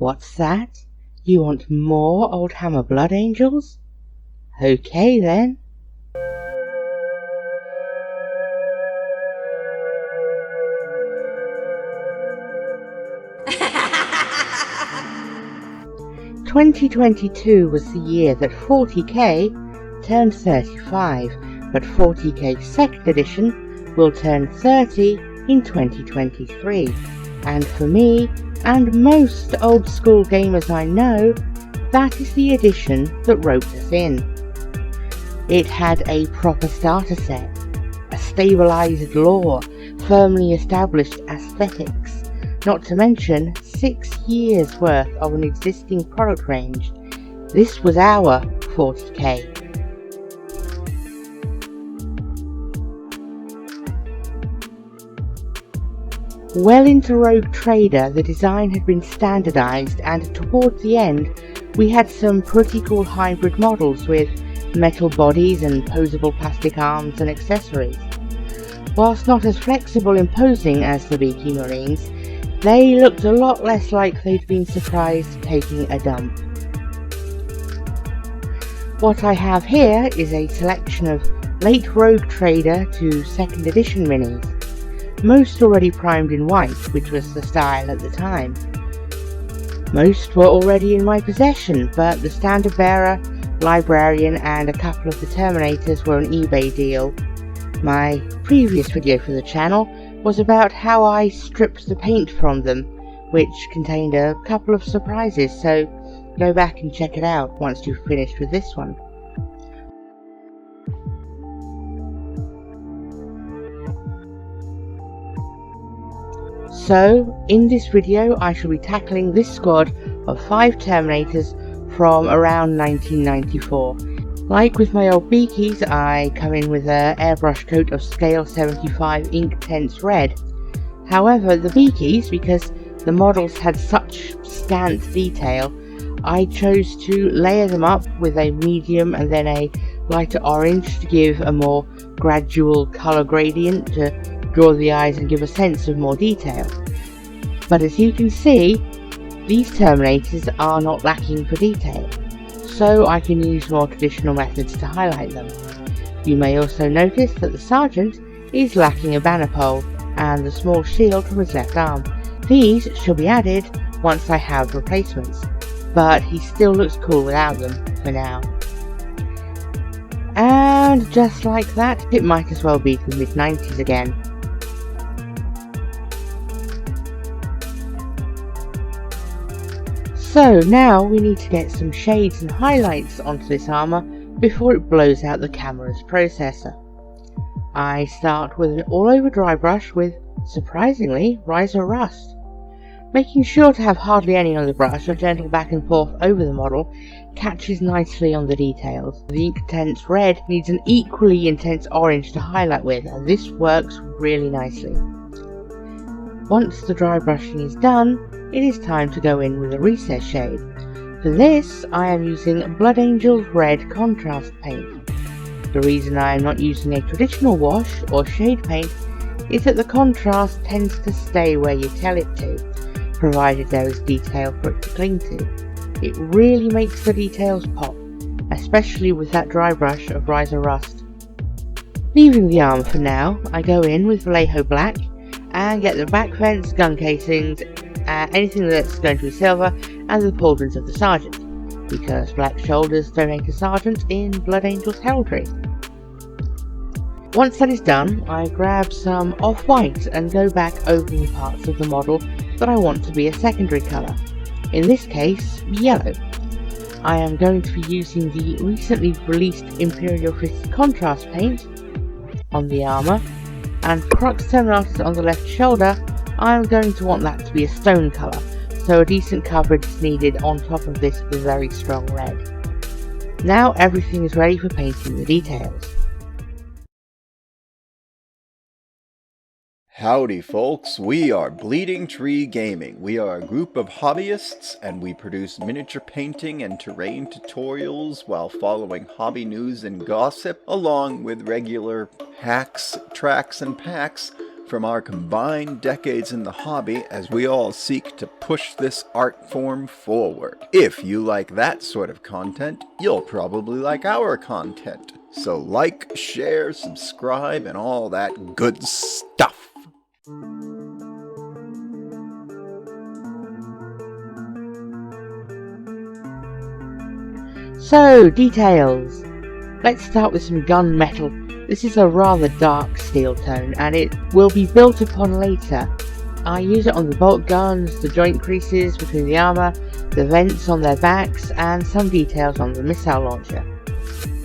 What's that? You want more Oldhammer Blood Angels? Okay then. "2022 was the year that 40k turned 35, but 40k 2nd edition will turn 30 in 2023, and for me, and most old school gamers I know, that is the edition that roped us in. It had a proper starter set, a stabilised lore, firmly established aesthetics, not to mention 6 years worth of an existing product range. This was our 40k. Well into Rogue Trader, the design had been standardised, and towards the end we had some pretty cool hybrid models with metal bodies and posable plastic arms and accessories. Whilst not as flexible and posing as the beaky Marines, they looked a lot less like they'd been surprised taking a dump. What I have here is a selection of late Rogue Trader to 2nd edition minis, most already primed in white, which was the style at the time. Most were already in my possession, but the Standard Bearer, Librarian and a couple of the Terminators were an eBay deal. My previous video for the channel was about how I stripped the paint from them, which contained a couple of surprises, so go back and check it out once you've finished with this one. So, in this video I shall be tackling this squad of 5 Terminators from around 1994. Like with my old beakies, I come in with an airbrush coat of scale 75 Inktense red. However, the beakies, because the models had such scant detail, I chose to layer them up with a medium and then a lighter orange to give a more gradual colour gradient to draw the eyes and give a sense of more detail. But as you can see, these Terminators are not lacking for detail, so I can use more traditional methods to highlight them. You may also notice that the Sergeant is lacking a banner pole and the small shield from his left arm. These shall be added once I have replacements, but he still looks cool without them for now. And just like that, it might as well be the mid-90s again. So now we need to get some shades and highlights onto this armour before it blows out the camera's processor. I start with an all-over dry brush with, surprisingly, Riser Rust. Making sure to have hardly any on the brush, a gentle back and forth over the model catches nicely on the details. The Inktense red needs an equally intense orange to highlight with, and this works really nicely. Once the dry brushing is done, it is time to go in with a recess shade. For this, I am using Blood Angels Red contrast paint. The reason I am not using a traditional wash or shade paint is that the contrast tends to stay where you tell it to, provided there is detail for it to cling to. It really makes the details pop, especially with that dry brush of Riser Rust. Leaving the armour for now, I go in with Vallejo Black and get the back vents, gun casings, anything that's going to be silver, and the pauldrons of the Sergeant, because black shoulders don't make a Sergeant in Blood Angels heraldry. Once that is done, I grab some off-white and go back over the parts of the model that I want to be a secondary colour, in this case, yellow. I am going to be using the recently released Imperial Fist contrast paint on the armour, and for Crux Terminatus on the left shoulder, I am going to want that to be a stone colour, so a decent coverage is needed on top of this with very strong red. Now everything is ready for painting the details. Howdy folks, we are Bleeding Tree Gaming. We are a group of hobbyists and we produce miniature painting and terrain tutorials while following hobby news and gossip, along with regular hacks, tracks, and packs from our combined decades in the hobby as we all seek to push this art form forward. If you like that sort of content, you'll probably like our content. So like, share, subscribe, and all that good stuff. So, details. Let's start with some gunmetal. This is a rather dark steel tone and it will be built upon later. I use it on the bolt guns, the joint creases between the armour, the vents on their backs, and some details on the missile launcher.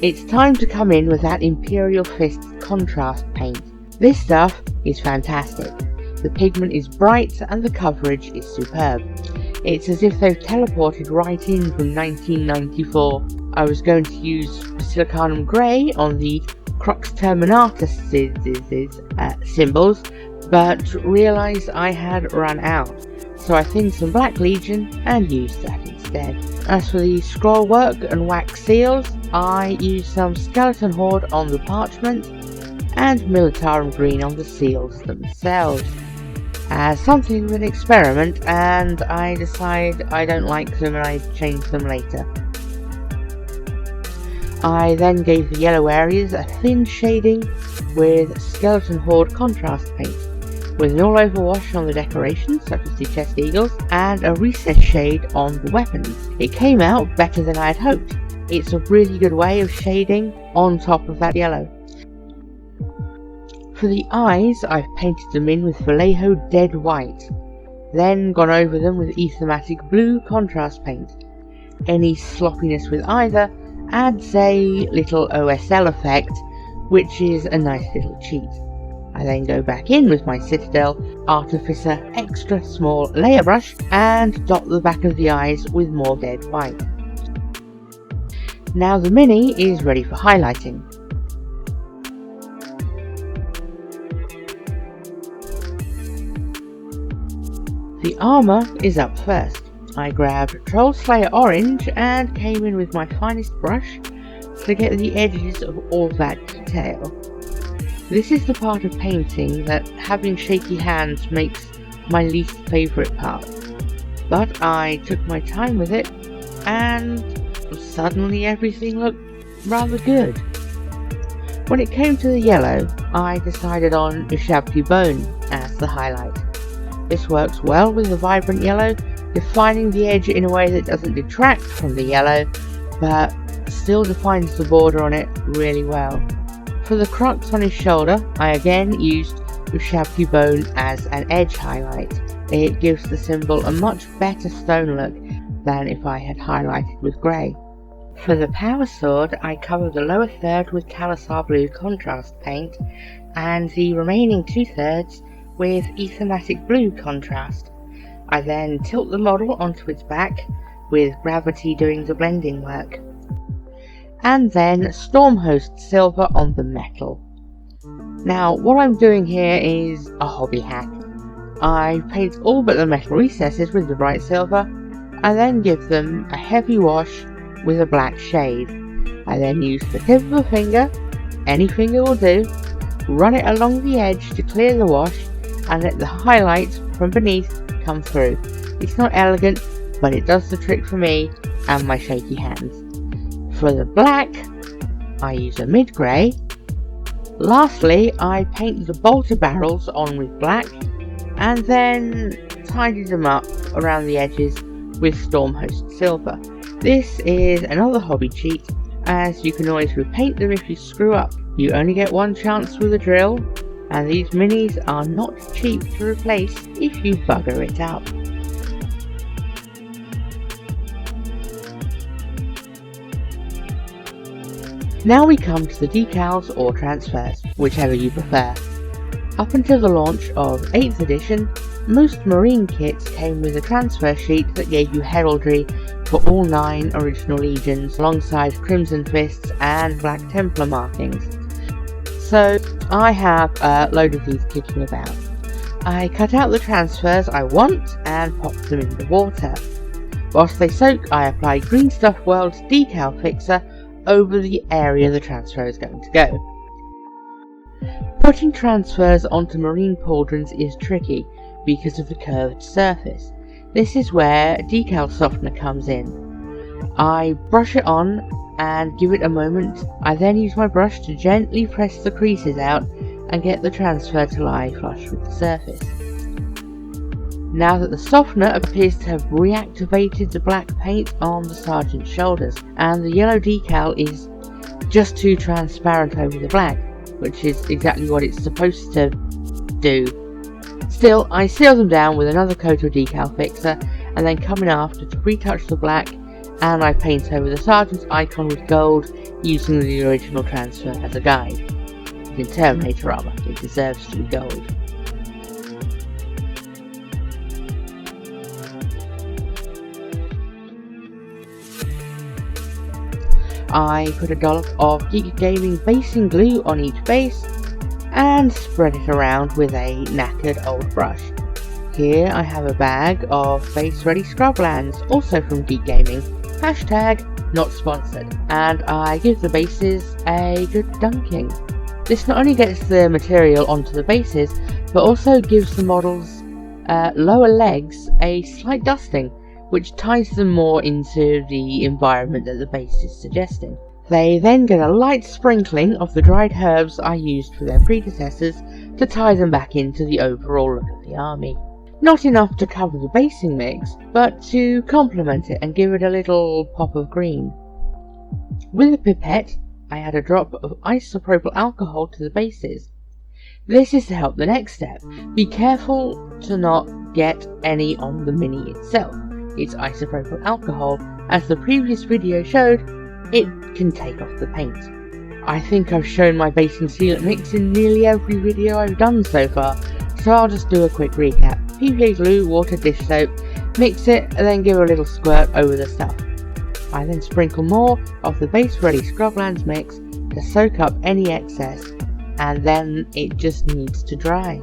It's time to come in with that Imperial Fist contrast paint. This stuff is fantastic. The pigment is bright and the coverage is superb. It's as if they've teleported right in from 1994. I was going to use Silicanum Grey on the Crux Terminators symbols, but realised I had run out, so I thinned some Black Legion and used that instead. As for the scroll work and wax seals, I used some Skeleton Horde on the parchment and Militarum Green on the seals themselves, as something of an experiment, and I decide I don't like them and I change them later. I then gave the yellow areas a thin shading with Skeleton Horde contrast paint, with an all-over wash on the decorations such as the chest eagles and a recessed shade on the weapons. It came out better than I had hoped. It's a really good way of shading on top of that yellow. For the eyes, I've painted them in with Vallejo Dead White, then gone over them with Aethematic Blue contrast paint. Any sloppiness with either adds a little OSL effect, which is a nice little cheat. I then go back in with my Citadel Artificer extra small layer brush and dot the back of the eyes with more dead white. Now the Mini is ready for highlighting. The armour is up first. I grabbed Trollslayer Orange and came in with my finest brush to get the edges of all that detail. This is the part of painting that having shaky hands makes my least favourite part, but I took my time with it and suddenly everything looked rather good. When it came to the yellow, I decided on Ushabti Bone as the highlight. This works well with the vibrant yellow, defining the edge in a way that doesn't detract from the yellow, but still defines the border on it really well. For the crux on his shoulder, I again used Ushabti Bone as an edge highlight. It gives the symbol a much better stone look than if I had highlighted with grey. For the power sword, I cover the lower third with Kalasar Blue contrast paint, and the remaining 2/3 with Aethematic Blue contrast. I then tilt the model onto its back, with gravity doing the blending work. And then Stormhost Silver on the metal. Now, what I'm doing here is a hobby hack. I paint all but the metal recesses with the bright silver, and then give them a heavy wash with a black shade. I then use the tip of a finger, any finger will do, run it along the edge to clear the wash, and let the highlights from beneath come through. It's not elegant, but it does the trick for me and my shaky hands. For the black, I use a mid-grey. Lastly, I paint the bolter barrels on with black, and then tidy them up around the edges with Stormhost Silver. This is another hobby cheat, as you can always repaint them if you screw up. You only get one chance with a drill, and these minis are not cheap to replace if you bugger it up. Now we come to the decals or transfers, whichever you prefer. Up until the launch of 8th edition, most Marine kits came with a transfer sheet that gave you heraldry for all 9 original legions alongside Crimson Fists and Black Templar markings. So I have a load of these kicking about. I cut out the transfers I want and pop them in the water. Whilst they soak, I apply Green Stuff World's decal fixer over the area the transfer is going to go. Putting transfers onto marine pauldrons is tricky because of the curved surface. This is where decal softener comes in. I brush it on and give it a moment. I then use my brush to gently press the creases out and get the transfer to lie flush with the surface. Now that the softener appears to have reactivated the black paint on the sergeant's shoulders, and the yellow decal is just too transparent over the black, which is exactly what it's supposed to do. Still, I seal them down with another coat of decal fixer, and then come in after to retouch the black, and I paint over the sergeant's icon with gold, using the original transfer as a guide. In Terminator armor, it deserves to be gold. I put a dollop of Geek Gaming basing glue on each base and spread it around with a knackered old brush. Here I have a bag of base ready scrublands, also from Geek Gaming, hashtag not sponsored, and I give the bases a good dunking. This not only gets the material onto the bases, but also gives the models' lower legs a slight dusting, which ties them more into the environment that the base is suggesting. They then get a light sprinkling of the dried herbs I used for their predecessors to tie them back into the overall look of the army. Not enough to cover the basing mix, but to complement it and give it a little pop of green. With a pipette, I add a drop of isopropyl alcohol to the bases. This is to help the next step. Be careful to not get any on the mini itself. It's isopropyl alcohol, as the previous video showed, it can take off the paint. I think I've shown my basing sealant mix in nearly every video I've done so far, so I'll just do a quick recap. PVA glue, water, dish soap, mix it, and then give a little squirt over the stuff. I then sprinkle more of the base ready scrublands mix to soak up any excess, and then it just needs to dry.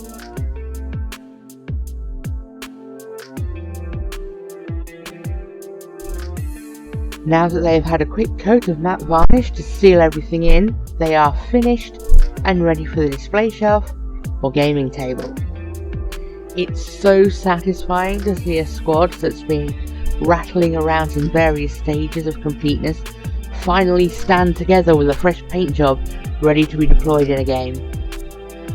Now that they've had a quick coat of matte varnish to seal everything in, they are finished and ready for the display shelf or gaming table. It's so satisfying to see a squad that's been rattling around in various stages of completeness finally stand together with a fresh paint job ready to be deployed in a game.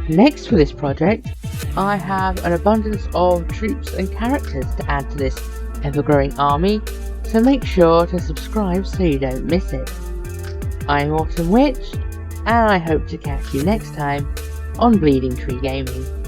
Next for this project, I have an abundance of troops and characters to add to this ever-growing army, so make sure to subscribe so you don't miss it. I'm Autumn Witch, and I hope to catch you next time on Bleeding Tree Gaming.